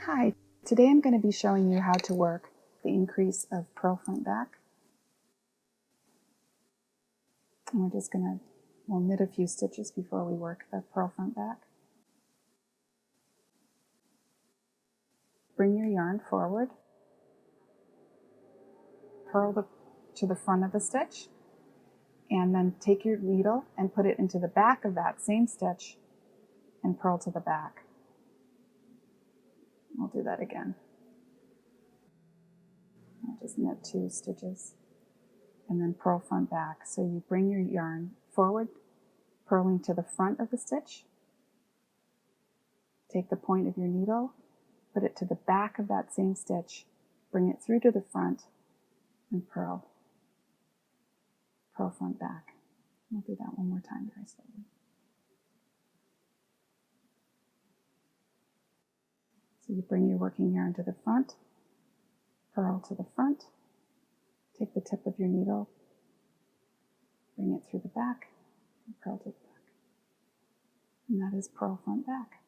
Hi, today I'm going to be showing you how to work the increase of purl front back. And we're just we'll knit a few stitches before we work the purl front back. Bring your yarn forward, purl to the front of the stitch, and then take your needle and put it into the back of that same stitch and purl to the back. We'll do that again. I'll just knit 2 stitches and then purl front back. So you bring your yarn forward, purling to the front of the stitch, take the point of your needle, put it to the back of that same stitch, bring it through to the front, and purl. Purl front back. We'll do that one more time very slowly. So you bring your working yarn to the front, purl to the front, take the tip of your needle, bring it through the back, and purl to the back. And that is purl front back.